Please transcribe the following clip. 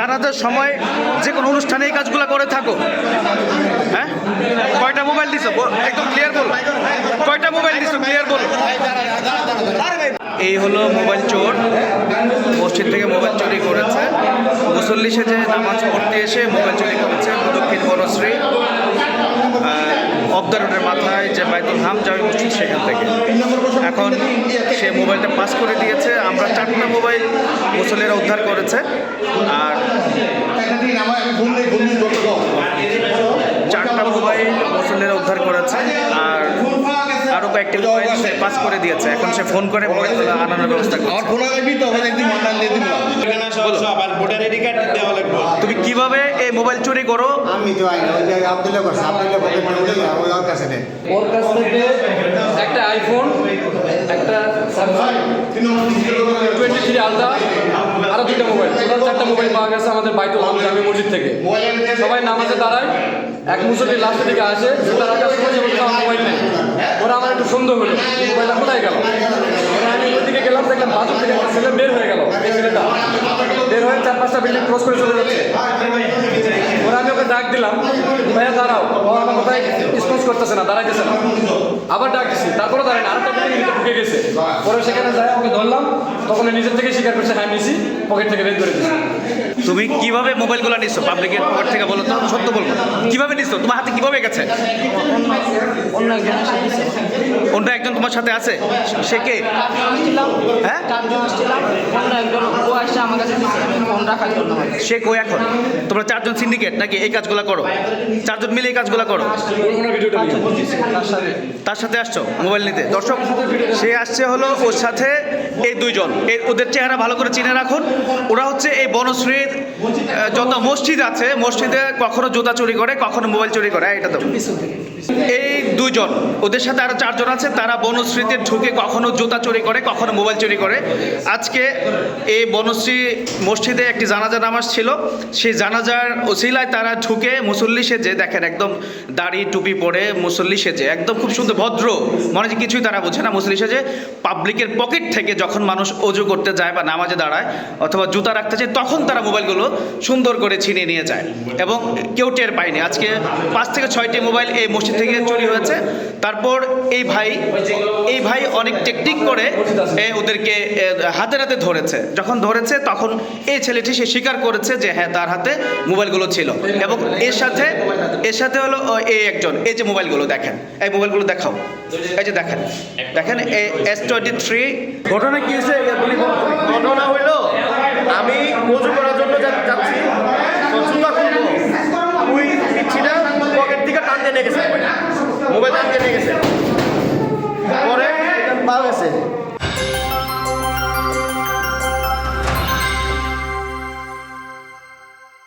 জানাজার সময় যে কোনো অনুষ্ঠানে এই কাজগুলো করে থাকো? হ্যাঁ, কয়টা মোবাইল দিছো একদম ক্লিয়ার বলো, কয়টা মোবাইল দিছো ক্লিয়ার বলো। এই হলো মোবাইল চোর, মসজিদ থেকে মোবাইল চুরি করেছে, মুসল্লি সেজে নামাজ পড়তে এসে মোবাইল চুরি করেছে দক্ষিণ বনশ্রী অবদা রোডের মাথায় যে বাইতুল হাম জামি মসজিদ সেখান থেকে। এখন সে মোবাইলটা পাস করে দিয়েছে। আমরা 4টা মোবাইল মুসল্লিরা উদ্ধার করেছে, আর 4টা মোবাইল মুসল্লিরা উদ্ধার করেছে, আর আরও কয়েকটি মোবাইল সে পাস করে দিয়েছে। এখন সে ফোন করে মোবাইলগুলো আনানোর ব্যবস্থা করছে। তুমি কিভাবে এই মোবাইল চুরি করো? আমি তো ওর কাছ থেকে একটা আইফোন, একটা স্যামসাং 23 আলট্রা, আরো 2টা মোবাইল, টোটাল 4টা মোবাইল পাওয়া গেছে আমাদের বাইতুল হাম জামি মসজিদ থেকে। সবাই নামাজে দাঁড়ায়, এক মুসল্লি লাস্টের দিকে আসে, তার রাখার সময় আমার মোবাইল নেই। ওরা আমার একটু সন্দেহ হলো মোবাইলটা কোথায় গেল। আমি ওইদিকে গেলাম, দেখলাম বাজার থেকে একটা ছেলে বের হয়ে গেল। এই ছেলেটা বের হয়ে 4-5টা বিল্ডিং ক্রস করে চলে যাচ্ছে। ওরা আমি ওকে ডাক দিলাম, ভাইয়া দাঁড়াও। ও আমার কোথায় রেসপন্স করতেছে না, দাঁড়াইতেছে না। আবার ডাক দিচ্ছি, তারপরে দাঁড়ায় না, আরেকটা বিল্ডিং ঢুকে গেছে। পরে সেখানে যাই ওকে ধরলাম, তখন নিজের থেকে স্বীকার করছে হ্যাঁ নিছি, পকেট থেকে বের করে দিচ্ছি। তুমি কিভাবে মোবাইলগুলো নিচ্ছ পাবলিকের পকেট থেকে? বলো তো, সত্য বলবো, কিভাবে নিচ্ছ? তোমার হাতে কিভাবে গেছে? অন্য একজন তোমার সাথে আছে, সে কে? হ্যাঁ, সে কই এখন? তোমরা 4জন সিন্ডিকেট নাকি এই কাজগুলো করো? 4জন মিলে এই কাজগুলো করো? তার সাথে আসছো মোবাইল নিতে? দর্শক, সে আসছে হলো ওর সাথে এই 2জন। ওদের চেহারা ভালো করে চিনে রাখুন। ওরা হচ্ছে এই বনশ্রীর যত মসজিদ আছে, মসজিদে কখনো জুতা চুরি করে, কখনো মোবাইল চুরি করে। এটা তো এই 2জন, ওদের সাথে আরো 4জন আছে। তারা বনশ্রীতে ঢুকে কখনো জুতা চুরি করে, কখনো মোবাইল চুরি করে। আজকে এই বনশ্রী মসজিদে একটি জানাজা নামাজ ছিল, সেই জানাজার ওসিলায় তারা ঢুকে মুসল্লি সেজে, দেখেন একদম দাড়ি টুপি পরে মুসল্লি সেজে, একদম খুব সুন্দর ভদ্র, মনে হয় কিছুই তারা বোঝে না, মুসল্লি সেজে পাবলিকের পকেট থেকে যখন মানুষ অজু করতে যায় বা নামাজে দাঁড়ায় অথবা জুতা রাখতে চায়, তখন তারা মোবাইলগুলো সুন্দর করে ছিনিয়ে নিয়ে যায় এবং কেউ টের পায়নি। আজকে 5 থেকে 6টি মোবাইল এই মসজিদ থেকে চুরি হয়েছে। তারপর এই ভাই অনেক টেকনিক করে ওদেরকে হাতে হাতে ধরেছে। যখন ধরেছে তখন এই ছেলেটি সে স্বীকার করেছে যে হ্যাঁ তার হাতে মোবাইলগুলো ছিল, এবং এর সাথে হলো এই একজন। এই যে মোবাইলগুলো দেখেন, এই মোবাইলগুলো দেখাও, এই যে দেখেন S23। ঘটনা কি হয়েছে? ঘটনা হইলো, আমি মজু করার জন্য যাচ্ছি, জুতা খুলবো, ওই পিচ্ছিটা পকেট থেকে টান দিয়ে নিয়ে গেছে, মোবাইল টান দিয়ে নিয়ে গেছে। পরে পাওয়া গেছে